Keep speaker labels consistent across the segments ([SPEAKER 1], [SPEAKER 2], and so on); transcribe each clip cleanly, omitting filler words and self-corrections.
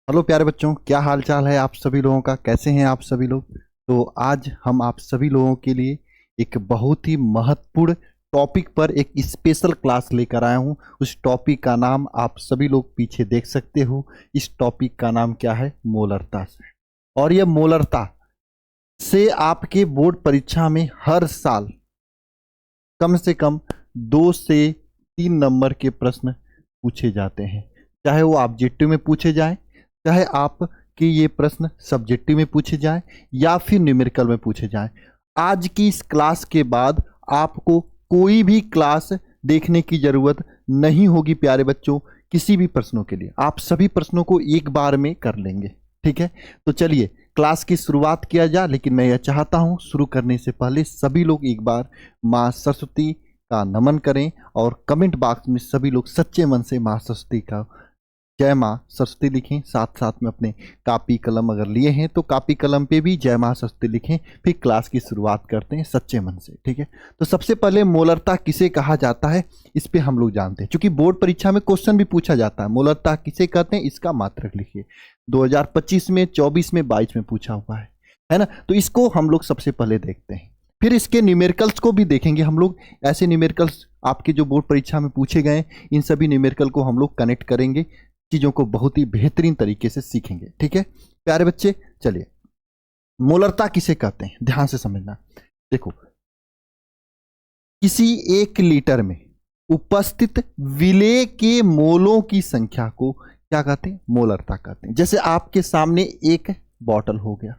[SPEAKER 1] Hello प्यारे बच्चों, क्या हाल चाल है आप सभी लोगों का। कैसे हैं आप सभी लोग। तो आज हम आप सभी लोगों के लिए एक बहुत ही महत्वपूर्ण टॉपिक पर एक स्पेशल क्लास लेकर आया हूं। उस टॉपिक का नाम आप सभी लोग पीछे देख सकते हो। इस टॉपिक का नाम क्या है? मोलरता से। और यह मोलरता से आपके बोर्ड परीक्षा में हर साल कम से कम 2 से 3 नंबर के प्रश्न पूछे जाते हैं। चाहे वो ऑब्जेक्टिव में पूछे जाए, चाहे आपके ये प्रश्न सब्जेक्टिव में पूछे जाए या फिर न्यूमेरिकल में पूछे जाए। आज की इस क्लास के बाद आपको कोई भी क्लास देखने की जरूरत नहीं होगी प्यारे बच्चों। किसी भी प्रश्नों के लिए आप सभी प्रश्नों को एक बार में कर लेंगे। ठीक है, तो चलिए क्लास की शुरुआत किया जाए। लेकिन मैं यह चाहता हूं शुरू करने से पहले सभी लोग एक बार माँ सरस्वती का नमन करें और कमेंट बॉक्स में सभी लोग सच्चे मन से माँ सरस्वती का जय माँ सरस्वती लिखें। साथ साथ में अपने कापी कलम अगर लिए हैं तो कापी कलम पे भी जय माँ सरस्वती लिखें। फिर क्लास की शुरुआत करते हैं सच्चे मन से। ठीक है, तो सबसे पहले मोलरता किसे कहा जाता है इस पे हम लोग जानते हैं, क्योंकि बोर्ड परीक्षा में क्वेश्चन भी पूछा जाता है। मोलरता किसे कहते हैं इसका मात्रक लिखिए। 2025 में, 24 में, 22 में पूछा हुआ है ना। तो इसको हम लोग सबसे पहले देखते हैं, फिर इसके न्यूमेरिकल्स को भी देखेंगे हम लोग। ऐसे न्यूमेरिकल्स आपके जो बोर्ड परीक्षा में पूछे गए, इन सभी न्यूमेरिकल को हम लोग कनेक्ट करेंगे, चीजों को बहुत ही बेहतरीन तरीके से सीखेंगे। ठीक है प्यारे बच्चे, चलिए मोलरता किसे कहते हैं ध्यान से समझना। देखो, किसी 1 लीटर में उपस्थित विलेय के मोलों की संख्या को क्या कहते हैं? मोलरता कहते हैं। जैसे आपके सामने एक बॉटल हो गया,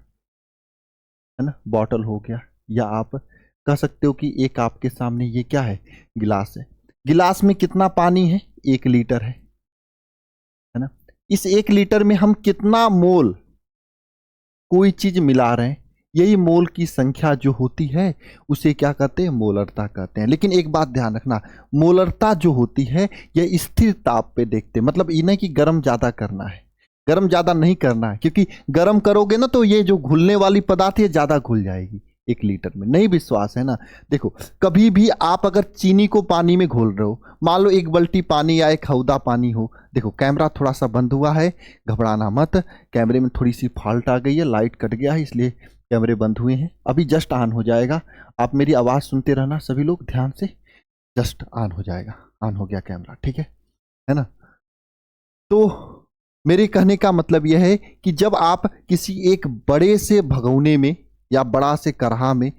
[SPEAKER 1] है ना, बॉटल हो गया, या आप कह सकते हो कि एक आपके सामने ये क्या है? गिलास है। गिलास में कितना पानी है? 1 लीटर है ना। इस 1 लीटर में हम कितना मोल कोई चीज मिला रहे हैं, यही मोल की संख्या जो होती है उसे क्या कहते हैं? मोलरता कहते हैं। लेकिन एक बात ध्यान रखना, मोलरता जो होती है यह स्थिर ताप पे देखते हैं। मतलब ये नहीं कि गर्म ज्यादा करना है, गर्म ज्यादा नहीं करना है, क्योंकि गर्म करोगे ना तो ये जो घुलने वाली पदार्थ है ज्यादा घुल जाएगी। 1 लीटर में नहीं विश्वास है ना। देखो, कभी भी आप अगर चीनी को पानी में घोल रहे हो, मान लो 1 बाल्टी पानी या 1 हौदा पानी हो। देखो कैमरा थोड़ा सा बंद हुआ है, घबराना मत। कैमरे में थोड़ी सी फॉल्ट आ गई है, लाइट कट गया है इसलिए कैमरे बंद हुए हैं। अभी जस्ट ऑन हो जाएगा। आप मेरी आवाज़ सुनते रहना सभी लोग ध्यान से। जस्ट ऑन हो जाएगा, ऑन हो गया कैमरा। ठीक है ना। तो मेरे कहने का मतलब यह है कि जब आप किसी एक बड़े से भगोने में या बड़ा से कढ़ा में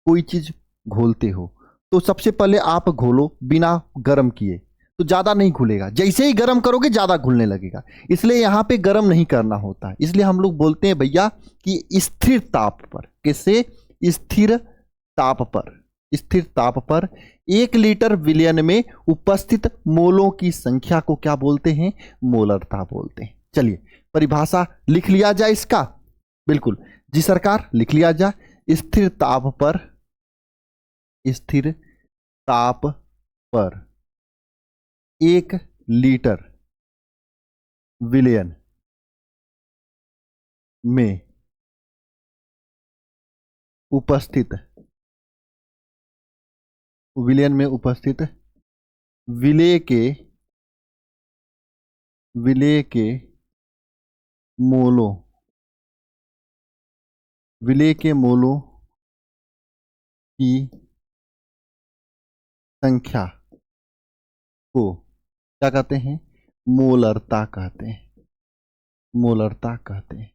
[SPEAKER 1] कोई चीज घोलते हो, तो सबसे पहले आप घोलो बिना गर्म किए, तो ज्यादा नहीं घुलेगा। जैसे ही गर्म करोगे ज्यादा घुलने लगेगा। इसलिए यहां पे गर्म नहीं करना होता है। इसलिए हम लोग बोलते हैं भैया कि स्थिर ताप पर। किससे? स्थिर ताप पर। स्थिर ताप पर 1 लीटर विलयन में उपस्थित मोलों की संख्या को क्या बोलते हैं? मोलरता बोलते हैं। चलिए परिभाषा लिख लिया जाए इसका। बिल्कुल जी सरकार, लिख लिया जाए। स्थिर ताप पर, स्थिर ताप पर 1 लीटर विलयन में उपस्थित, विलयन में उपस्थित विलेय के, विलेय के मोलों, विलेय के मोलों की संख्या को क्या कहते हैं? मोलरता कहते हैं। मोलरता कहते हैं।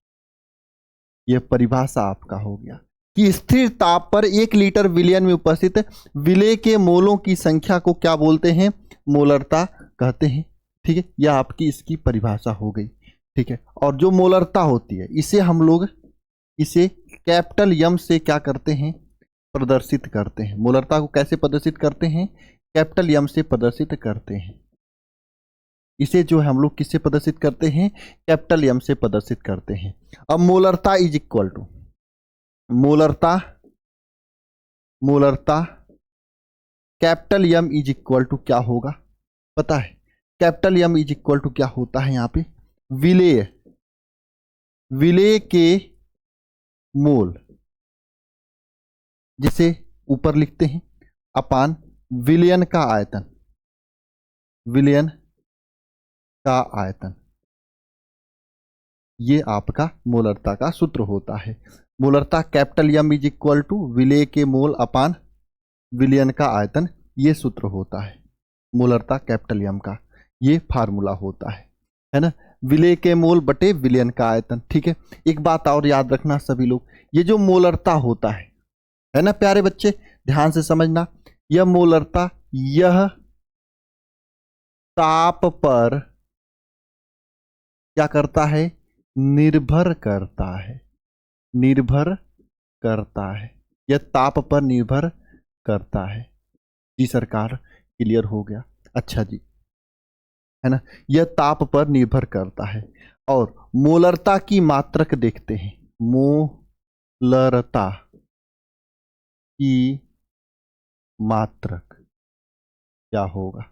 [SPEAKER 1] यह परिभाषा आपका हो गया कि स्थिर ताप पर 1 लीटर विलयन में उपस्थित विलेय के मोलों की संख्या को क्या बोलते हैं? मोलरता कहते हैं। ठीक है, यह आपकी इसकी परिभाषा हो गई। ठीक है, और जो मोलरता होती है इसे हम लोग, इसे कैपिटल यम से क्या करते हैं? प्रदर्शित करते हैं। मोलरता को कैसे प्रदर्शित करते हैं? कैपिटल यम से प्रदर्शित करते हैं। इसे जो है हम लोग किससे प्रदर्शित करते हैं? कैपिटल एम से प्रदर्शित करते हैं। अब मोलरता इज इक्वल टू, मोलरता, मोलरता capital M is equal to क्या होगा पता है? Capital M is equal to क्या होता है यहाँ पे? विलेय, विलेय के मोल, जिसे ऊपर लिखते हैं अपान विलयन का आयतन, विलयन का आयतन। ये आपका मोलरता का सूत्र होता है। मोलरता capital M is equal to विलेय के मोल अपान विलयन का आयतन, ये सूत्र होता है मोलरता कैपिटल एम का, ये फार्मूला होता है ना, विलेय के मोल बटे विलयन का आयतन। ठीक है, एक बात और याद रखना सभी लोग, ये जो मोलरता होता है ना प्यारे बच्चे, ध्यान से समझना, यह मोलरता यह ताप पर क्या करता है, निर्भर करता है, निर्भर करता है, यह ताप पर निर्भर करता है। जी सरकार, क्लियर हो गया। अच्छा जी, है ना, यह ताप पर निर्भर करता है। और मोलरता की मात्रक देखते हैं, मोलरता की मात्रक क्या होगा।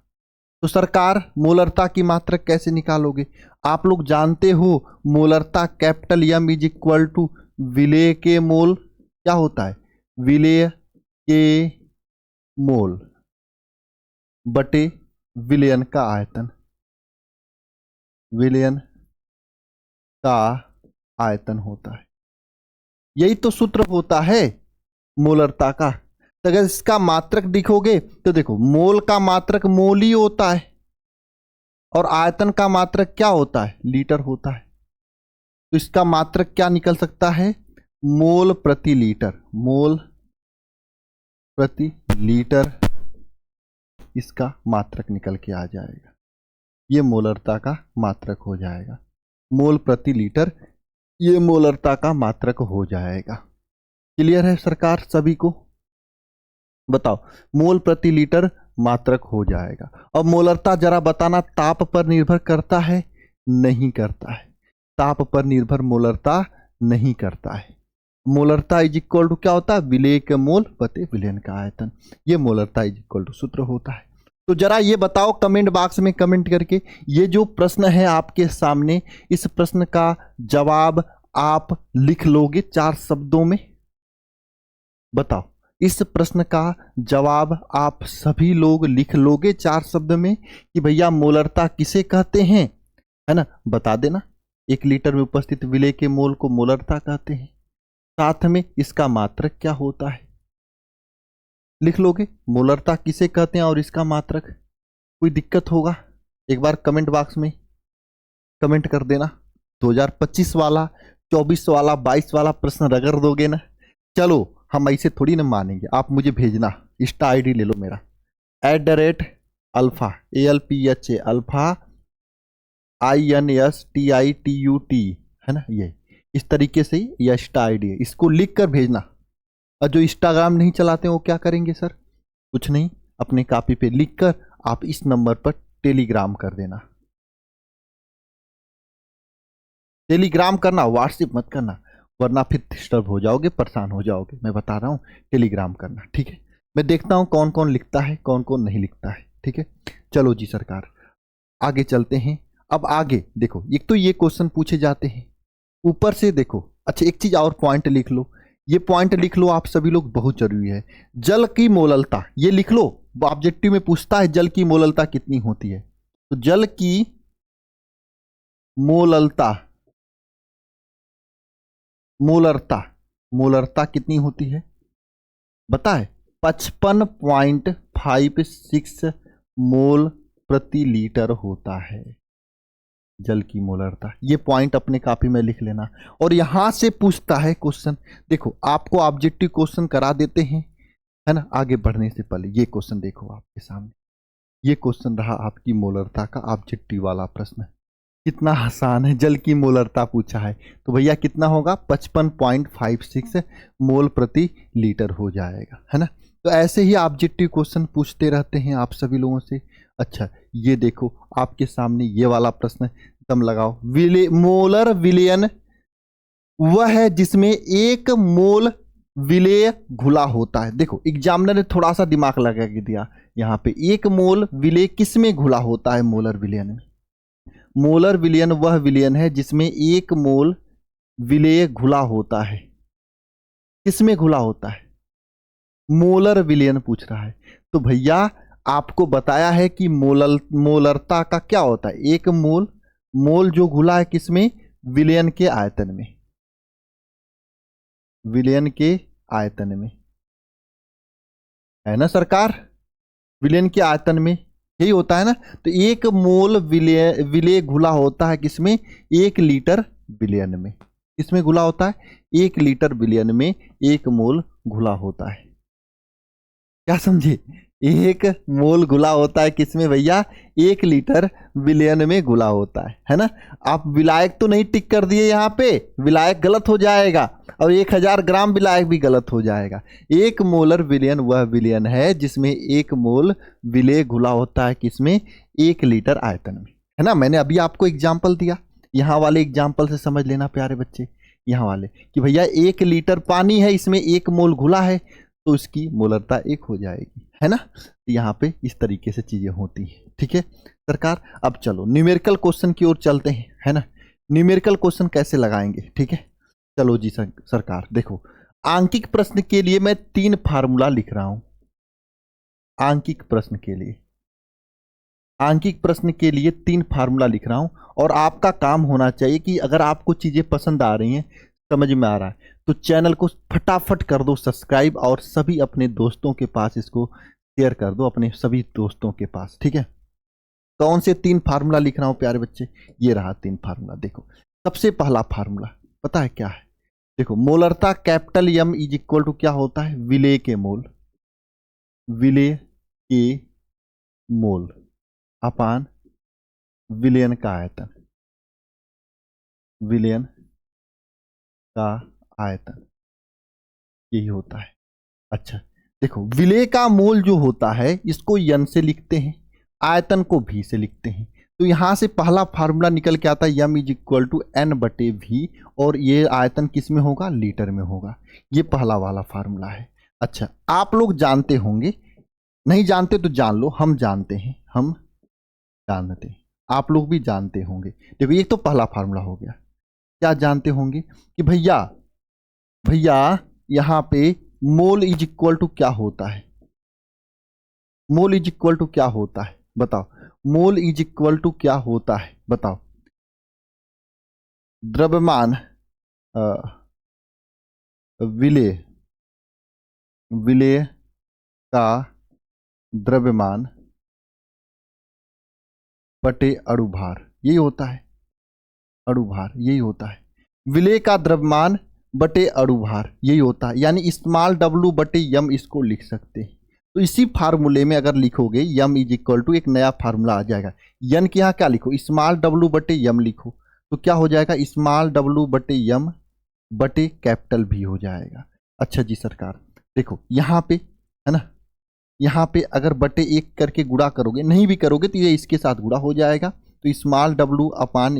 [SPEAKER 1] तो सरकार मोलरता की मात्रक कैसे निकालोगे, आप लोग जानते हो मोलरता capital M is equal to विलेय के मोल, क्या होता है, विलेय के मोल बटे विलयन का आयतन, विलयन का आयतन होता है। यही तो सूत्र होता है मोलरता का। तो अगर इसका मात्रक दिखोगे तो देखो, मोल का मात्रक मोल ही होता है और आयतन का मात्रक क्या होता है, लीटर होता है। तो इसका मात्रक क्या निकल सकता है, मोल प्रति लीटर, मोल प्रति लीटर इसका मात्रक निकल के आ जाएगा, ये मोलरता का मात्रक हो जाएगा, मोल प्रति लीटर ये मोलरता का मात्रक हो जाएगा। क्लियर है सरकार सभी को, बताओ, मोल प्रति लीटर मात्रक हो जाएगा। अब मोलरता जरा बताना ताप पर निर्भर करता है, नहीं करता है, ताप पर निर्भर मोलरता नहीं करता है। मोलरता इज इक्वल टू क्या होता है, विलेय के मोल बटे विलयन का आयतन, ये मोलरता इज इक्वल टू सूत्र होता है। तो जरा ये बताओ कमेंट बॉक्स में कमेंट करके, ये जो प्रश्न है आपके सामने, इस प्रश्न का जवाब आप लिख लोगे 4 शब्दों में, बताओ, इस प्रश्न का जवाब आप सभी लोग लिख लोगे 4 शब्द में कि भैया मोलरता किसे कहते हैं, है ना, बता देना। 1 लीटर में उपस्थित विलेय के मोल को मोलरता कहते हैं, साथ में इसका मात्रक क्या होता है, लिख लोगे मोलरता किसे कहते हैं और इसका मात्रक। कोई दिक्कत होगा एक बार कमेंट बॉक्स में कमेंट कर देना। 2025 वाला, 24 वाला, 22 वाला प्रश्न रगड़ दोगे ना, चलो हम ऐसे थोड़ी ना मानेंगे। आप मुझे भेजना, इंस्टा आईडी ले लो मेरा, @अल्फा ALPHA अल्फा INSTITUT, है ना, ये इस तरीके से ही यह इंस्टा आईडी है, इसको लिख कर भेजना। और जो इंस्टाग्राम नहीं चलाते वो क्या करेंगे सर, कुछ नहीं, अपने कॉपी पे लिख कर आप इस नंबर पर टेलीग्राम कर देना, टेलीग्राम करना, व्हाट्सएप मत करना, वरना फिर डिस्टर्ब हो जाओगे, परेशान हो जाओगे। मैं बता रहा हूँ टेलीग्राम करना, ठीक है। मैं देखता हूँ कौन कौन लिखता है, कौन कौन नहीं लिखता है, ठीक है। चलो जी सरकार, आगे चलते हैं। अब आगे देखो, एक तो ये क्वेश्चन पूछे जाते हैं ऊपर से, देखो अच्छा एक चीज और पॉइंट लिख लो, ये पॉइंट लिख लो आप सभी लोग, बहुत जरूरी है। जल की मोललता, ये लिख लो, ऑब्जेक्टिव में पूछता है जल की मोललता कितनी होती है, तो जल की मोललता, मोलरता, मोलरता कितनी होती है बताए, 55.56 मोल प्रति लीटर होता है जल की मोलरता। ये पॉइंट अपने कॉपी में लिख लेना। और यहां से पूछता है क्वेश्चन, देखो आपको ऑब्जेक्टिव क्वेश्चन करा देते हैं, है ना, आगे बढ़ने से पहले ये क्वेश्चन देखो आपके सामने, ये क्वेश्चन रहा आपकी मोलरता का ऑब्जेक्टिव वाला प्रश्न। कितना आसान है, जल की मोलरता पूछा है तो भैया कितना होगा, 55.56 मोल प्रति लीटर हो जाएगा, है ना। तो ऐसे ही ऑब्जेक्टिव क्वेश्चन पूछते रहते हैं आप सभी लोगों से। अच्छा ये देखो आपके सामने ये वाला प्रश्न, दम लगाओ, मोलर विलयन वह है जिसमें 1 मोल विलेय घुला होता है। देखो एग्जामिनर ने थोड़ा सा दिमाग लगा के दिया यहाँ पे, 1 मोल विलेय किस में घुला होता है, मोलर विलयन में। मोलर विलयन वह विलयन है जिसमें 1 मोल विलेय घुला होता है, किसमें घुला होता है, मोलर विलयन पूछ रहा है। तो भैया आपको बताया है कि मोलरता का क्या होता है, 1 मोल, मोल जो घुला है किसमें, विलयन के आयतन में, विलयन के आयतन में, है ना सरकार, विलयन के आयतन में यही होता है ना। तो 1 मोल विलेय घुला होता है किसमें, 1 लीटर विलयन में। किसमें घुला होता है, 1 लीटर विलयन में 1 मोल घुला होता है। क्या समझे, 1 मोल घुला होता है किसमें भैया, 1 लीटर विलयन में घुला होता है ना। आप विलायक तो नहीं टिक कर दिए यहाँ पे, विलायक गलत हो जाएगा, और 1000 ग्राम विलायक भी गलत हो जाएगा। 1 मोलर विलयन वह विलयन है जिसमें 1 मोल विलेय घुला होता है किसमें, 1 लीटर आयतन में, है ना। मैंने अभी आपको एग्जाम्पल दिया, यहाँ वाले एग्जाम्पल से समझ लेना प्यारे बच्चे, यहाँ वाले कि भैया 1 लीटर पानी है, इसमें 1 मोल घुला है, तो इसकी मोलरता 1 हो जाएगी, है ना। तो यहाँ पे इस तरीके से चीजें होती हैं, ठीक है सरकार। अब चलो न्यूमेरिकल क्वेश्चन की ओर चलते हैं, है ना। न्यूमेरिकल क्वेश्चन कैसे लगाएंगे, ठीक है। चलो जी सरकार, देखो आंकिक प्रश्न के लिए मैं 3 फार्मूला लिख रहा हूं। आंकिक प्रश्न के लिए, आंकिक प्रश्न के लिए 3 फार्मूला लिख रहा हूं, और आपका काम होना चाहिए कि अगर आपको चीजें पसंद आ रही हैं, समझ में आ रहा है, तो चैनल को फटाफट कर दो सब्सक्राइब, और सभी अपने दोस्तों के पास इसको शेयर कर दो, अपने सभी दोस्तों के पास, ठीक है। कौन से 3 फार्मूला लिख रहा हूं प्यारे बच्चे, ये रहा 3 फार्मूला। देखो सबसे पहला फार्मूला पता है क्या है, देखो मोलरता capital M is equal to क्या होता है, विलेय के मोल, विलेय के मोल अपान विलयन का आयतन, विलयन का आयतन, यही होता है। अच्छा देखो, विलेय का मोल जो होता है इसको N से लिखते हैं, आयतन को V से लिखते हैं। तो यहां से पहला फार्मूला निकल के आता है M is equal to N/V, और ये आयतन किस में होगा, लीटर में होगा। ये पहला वाला फार्मूला है। अच्छा आप लोग जानते होंगे, नहीं जानते तो जान लो, हम जानते हैं, हम जानते हैं, आप लोग भी जानते होंगे। देखो ये तो पहला फार्मूला हो गया। क्या जानते होंगे कि भैया यहां पे मोल इज इक्वल टू क्या होता है, मोल इज इक्वल टू क्या होता है बताओ, मोल इज इक्वल टू क्या होता है बताओ। द्रव्यमान विलेय, विलेय का द्रव्यमान बटे अणुभार, यही होता है, अणुभार यही होता है। विलेय का द्रव्यमान बटे अणुभार यही होता है, यानी स्मॉल W बटे M इसको लिख सकते हैं। तो इसी फार्मूले में अगर लिखोगे M इज इक्वल टू, एक नया फार्मूला आ जाएगा। N के यहाँ क्या लिखो, स्मॉल W बटे M लिखो, तो क्या हो जाएगा, स्मॉल W बटे M बटे कैपिटल V हो जाएगा। अच्छा जी सरकार, देखो यहाँ पे है ना, यहाँ पे अगर बटे 1 करके गुणा करोगे, नहीं भी करोगे तो ये इसके साथ गुणा हो जाएगा। तो स्मॉल W अपान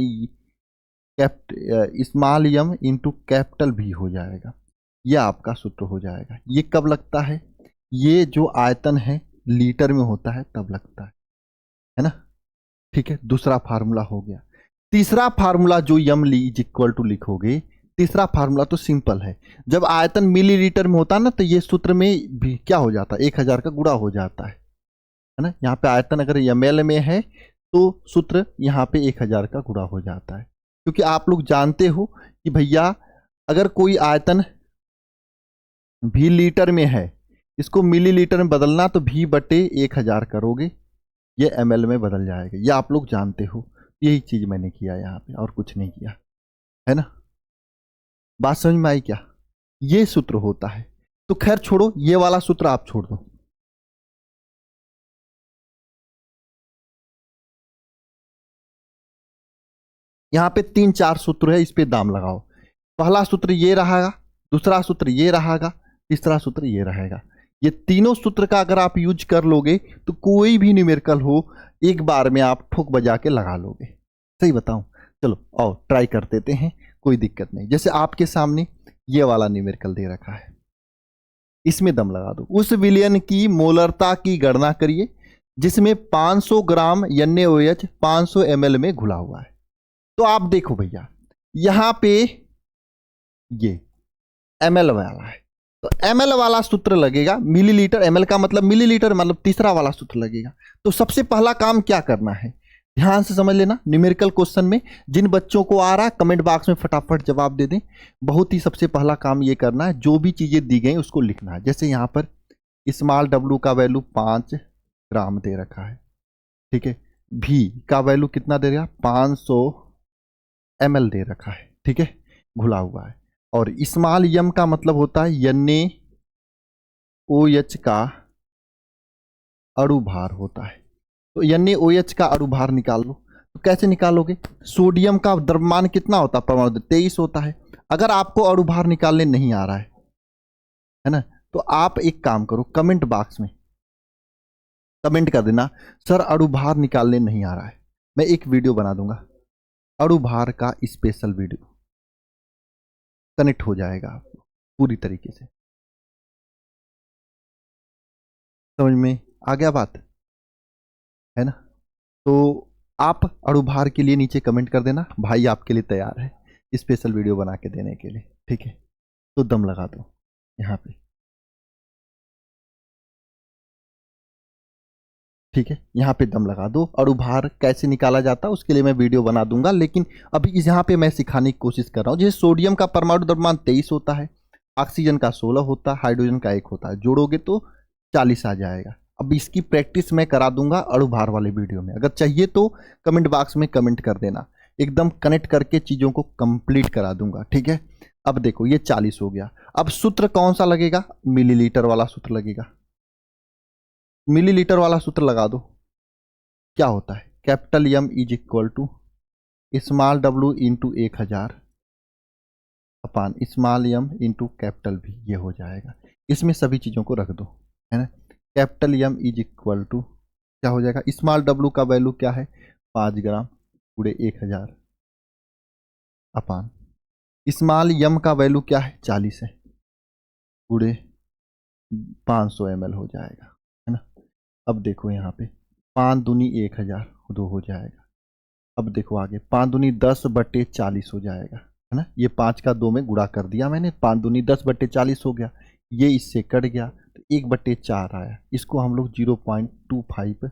[SPEAKER 1] small M into capital V हो जाएगा, यह आपका सूत्र हो जाएगा। ये कब लगता है, ये जो आयतन है लीटर में होता है तब लगता है ना, ठीक है। दूसरा फार्मूला हो गया। तीसरा फार्मूला जो M इज इक्वल टू लिखोगे, तीसरा फार्मूला तो सिंपल है, जब आयतन मिलीलीटर में होता है ना, तो ये सूत्र में भी क्या हो जाता है, 1000 का गुणा हो जाता है ना। यहाँ पे आयतन अगर ml में है तो सूत्र यहाँ पे 1000 का गुणा हो जाता है, क्योंकि आप लोग जानते हो कि भैया अगर कोई आयतन V लीटर में है, इसको मिलीलीटर में बदलना तो V बटे 1000 करोगे, ये ml में बदल जाएगा, ये आप लोग जानते हो। यही चीज मैंने किया यहाँ पे, और कुछ नहीं किया, है ना। बात समझ में आई क्या, ये सूत्र होता है। तो खैर छोड़ो, ये वाला सूत्र आप छोड़ दो। यहाँ पे 3-4 सूत्र है, इस पे दाम लगाओ। पहला सूत्र ये रहेगा, दूसरा सूत्र ये रहेगा, तीसरा सूत्र ये रहेगा। ये तीनों सूत्र का अगर आप यूज कर लोगे तो कोई भी न्यूमेरिकल हो, एक बार में आप ठोक बजा के लगा लोगे। सही बताऊं, चलो आओ ट्राई कर देते हैं, कोई दिक्कत नहीं। जैसे आपके सामने ये वाला न्यूमेरिकल दे रखा है, इसमें दम लगा दो। उस विलयन की मोलरता की गणना करिए जिसमें 500 ग्राम NaOH 500 ml में घुला हुआ है। तो आप देखो भैया, यहां पे ये ml वाला है, तो ml वाला सूत्र लगेगा, मिलीलीटर, ml का मतलब मिलीलीटर, मतलब तीसरा वाला सूत्र लगेगा। तो सबसे पहला काम क्या करना है, ध्यान से समझ लेना। न्यूमेरिकल क्वेश्चन में जिन बच्चों को आ रहा है कमेंट बॉक्स में फटाफट जवाब दे दें। बहुत ही सबसे पहला काम ये करना है, जो भी चीजें दी गई उसको लिखना है। जैसे यहां पर स्मॉल डब्लू का वैल्यू 5 ग्राम दे रखा है, ठीक है। भी का वैल्यू कितना दे रहा, 500 ml दे रखा है, ठीक है, घुला हुआ है। और स्मॉल यम का मतलब होता है NaOH का अणुभार होता है। तो NaOH का अणुभार निकाल लो। तो कैसे निकालोगे, सोडियम का द्रव्यमान कितना होता है, परमाणु 23 होता है। अगर आपको अणुभार निकालने नहीं आ रहा है ना, तो आप एक काम करो, कमेंट बॉक्स में कमेंट कर देना, सर अणुभार निकालने नहीं आ रहा है। मैं एक वीडियो बना दूंगा, अणुभार का स्पेशल वीडियो, कनेक्ट हो जाएगा आपको पूरी तरीके से। समझ में आ गया बात, है ना। तो आप अणुभार के लिए नीचे कमेंट कर देना, भाई आपके लिए तैयार है स्पेशल वीडियो बना के देने के लिए, ठीक है। तो दम लगा दो यहाँ पे, ठीक है, यहाँ पे दम लगा दो। अणुभार कैसे निकाला जाता है उसके लिए मैं वीडियो बना दूंगा, लेकिन अभी इस यहाँ पे मैं सिखाने की कोशिश कर रहा हूँ। जैसे सोडियम का परमाणु द्रव्यमान 23 होता है, ऑक्सीजन का 16 होता है, हाइड्रोजन का 1 होता है, जोड़ोगे तो 40 आ जाएगा। अब इसकी प्रैक्टिस मैं करा दूंगा अणुभार वाले वीडियो में। अगर चाहिए तो कमेंट बॉक्स में कमेंट कर देना, एकदम कनेक्ट करके चीजों को कंप्लीट करा दूंगा, ठीक है। अब देखो ये 40 हो गया। अब सूत्र कौन सा लगेगा, मिलीलीटर वाला सूत्र लगेगा। मिलीलीटर वाला सूत्र लगा दो। क्या होता है, capital M is equal to small W into 1000 upon small M into capital भी, ये हो जाएगा। इसमें सभी चीज़ों को रख दो, है ना। Capital M is equal to क्या हो जाएगा, स्मॉल डब्ल्यू का वैल्यू क्या है 5 ग्राम पूरे 1000 अपान स्मॉल एम का वैल्यू क्या है 40 है पूरे 500 ml हो जाएगा, है ना। अब देखो यहाँ पे 5 दूनी 1000 दो हो जाएगा। अब देखो आगे 5 दूनी 10/40 हो जाएगा, है ना। ये 5 का 2 में गुणा कर दिया मैंने, 5 दूनी 10/40 हो गया। ये इससे कट गया तो 1/4 आया। इसको हम लोग 0.25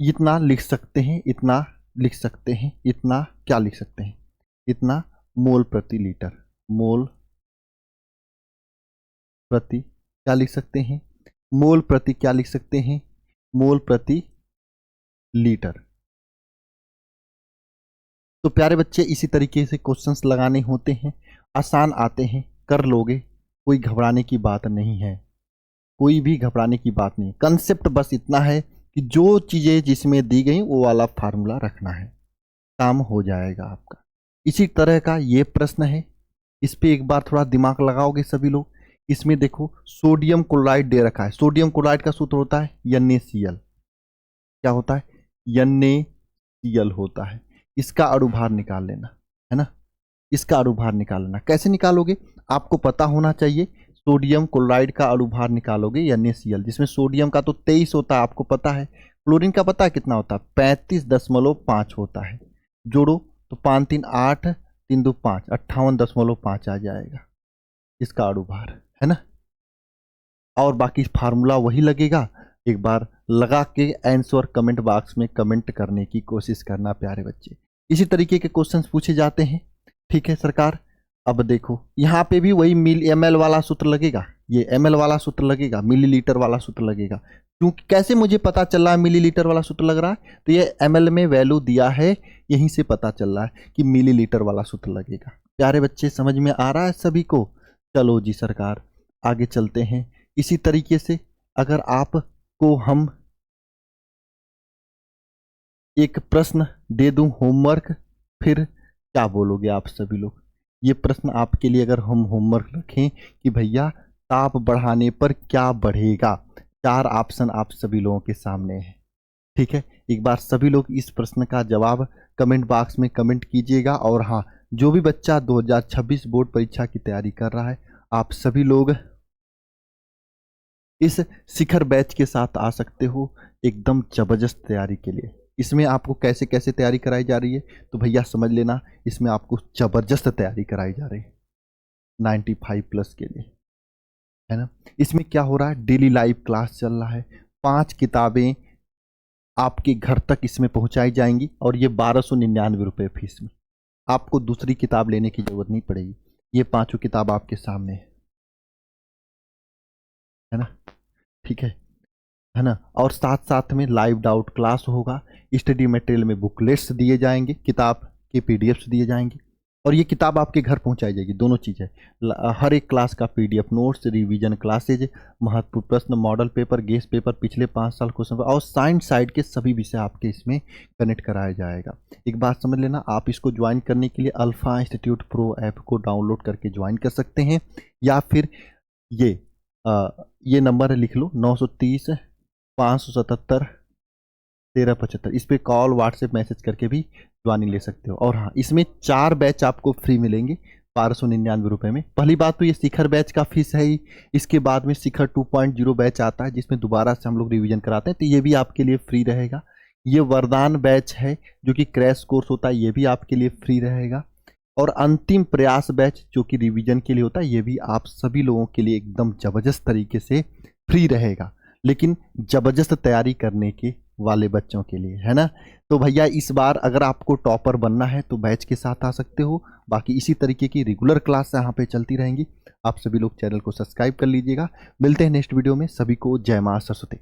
[SPEAKER 1] इतना लिख सकते हैं, इतना लिख सकते हैं, इतना क्या लिख सकते हैं, इतना मोल प्रति लीटर। मोल प्रति क्या लिख सकते हैं, मोल प्रति क्या लिख सकते हैं, मोल प्रति लीटर। तो प्यारे बच्चे इसी तरीके से क्वेश्चंस लगाने होते हैं, आसान आते हैं, कर लोगे, कोई घबराने की बात नहीं है, कोई भी घबराने की बात नहीं। कंसेप्ट बस इतना है कि जो चीज़ें जिसमें दी गई वो वाला फार्मूला रखना है, काम हो जाएगा आपका। इसी तरह का ये प्रश्न है, इस पे एक बार थोड़ा दिमाग लगाओगे सभी लोग। इसमें देखो सोडियम क्लोराइड दे रखा है, सोडियम क्लोराइड का सूत्र होता है NaCl। क्या होता है, NaCl होता है। इसका अणुभार निकाल लेना, है ना। इसका अणुभार निकाल लेना, कैसे निकालोगे आपको पता होना चाहिए। सोडियम क्लोराइड का अणुभार निकालोगे NaCl, जिसमें सोडियम का तो 23 होता है आपको पता है, क्लोरीन का पता है कितना होता है 35.5 होता है। जोड़ो तो 5 3 8 3 2 5 58.5 आ जाएगा इसका अणुभार, है ना। और बाकी फार्मूला वही लगेगा, एक बार लगा के आंसर कमेंट बॉक्स में कमेंट करने की कोशिश करना प्यारे बच्चे। इसी तरीके के क्वेश्चंस पूछे जाते हैं, ठीक है सरकार। अब देखो यहाँ पे भी वही ml वाला सूत्र लगेगा, ये ml वाला सूत्र लगेगा, मिलीलीटर वाला सूत्र लगेगा। क्योंकि कैसे मुझे पता चल रहा है मिलीलीटर वाला सूत्र लग रहा है, तो ये ml में वैल्यू दिया है, यहीं से पता चल रहा है कि मिलीलीटर वाला सूत्र लगेगा। प्यारे बच्चे समझ में आ रहा है सभी को। चलो जी सरकार आगे चलते हैं। इसी तरीके से अगर आपको हम एक प्रश्न दे दूं होमवर्क, फिर क्या बोलोगे आप सभी लोग। ये प्रश्न आपके लिए अगर हम होमवर्क रखें कि भैया ताप बढ़ाने पर क्या बढ़ेगा, 4 ऑप्शन आप सभी लोगों के सामने है, ठीक है। एक बार सभी लोग इस प्रश्न का जवाब कमेंट बॉक्स में कमेंट कीजिएगा। और हाँ, जो भी बच्चा 2026 बोर्ड परीक्षा की तैयारी कर रहा है, आप सभी लोग इस शिखर बैच के साथ आ सकते हो एकदम जबरदस्त तैयारी के लिए। इसमें आपको कैसे कैसे तैयारी कराई जा रही है, तो भैया समझ लेना इसमें आपको जबरदस्त तैयारी कराई जा रही है 95+ के लिए, है ना। इसमें क्या हो रहा है, डेली लाइव क्लास चल रहा है, 5 किताबें आपके घर तक इसमें पहुंचाई जाएंगी और ये 1299 रुपये फीस में। आपको दूसरी किताब लेने की जरूरत नहीं पड़ेगी। ये 5 किताब आपके सामने है ना, ठीक है ना। और साथ साथ में लाइव डाउट क्लास होगा, स्टडी मटेरियल में बुकलेट्स दिए जाएंगे, किताब के पीडीएफ्स दिए जाएंगे और ये किताब आपके घर पहुंचाई जाएगी। दोनों चीज़ें, हर एक क्लास का पीडीएफ नोट्स, रिवीजन क्लासेज, महत्वपूर्ण प्रश्न, मॉडल पेपर, गेस्ट पेपर, पिछले 5 साल क्वेश्चन और साइंस साइड के सभी विषय आपके इसमें कनेक्ट कराया जाएगा। एक बात समझ लेना, आप इसको ज्वाइन करने के लिए अल्फा इंस्टीट्यूट प्रो ऐप को डाउनलोड करके ज्वाइन कर सकते हैं, या फिर ये नंबर लिख लो 930 577 1375, इस पर कॉल व्हाट्सएप मैसेज करके भी ज्वाइनिंग ले सकते हो। और हाँ, इसमें 4 बैच आपको फ्री मिलेंगे 1299 में। पहली बात तो ये शिखर बैच का फीस है ही, इसके बाद में शिखर 2.0 बैच आता है जिसमें दोबारा से हम लोग रिवीजन कराते हैं, तो ये भी आपके लिए फ्री रहेगा। ये वरदान बैच है जो कि क्रैश कोर्स होता है, ये भी आपके लिए फ्री रहेगा। और अंतिम प्रयास बैच जो कि रिवीजन के लिए होता है, ये भी आप सभी लोगों के लिए एकदम ज़बरदस्त तरीके से फ्री रहेगा, लेकिन ज़बरदस्त तैयारी करने के वाले बच्चों के लिए, है ना। तो भैया इस बार अगर आपको टॉपर बनना है तो बैच के साथ आ सकते हो, बाकी इसी तरीके की रेगुलर क्लास यहाँ पे चलती रहेंगी। आप सभी लोग चैनल को सब्सक्राइब कर लीजिएगा। मिलते हैं नेक्स्ट वीडियो में, सभी को जय मां सरस्वती।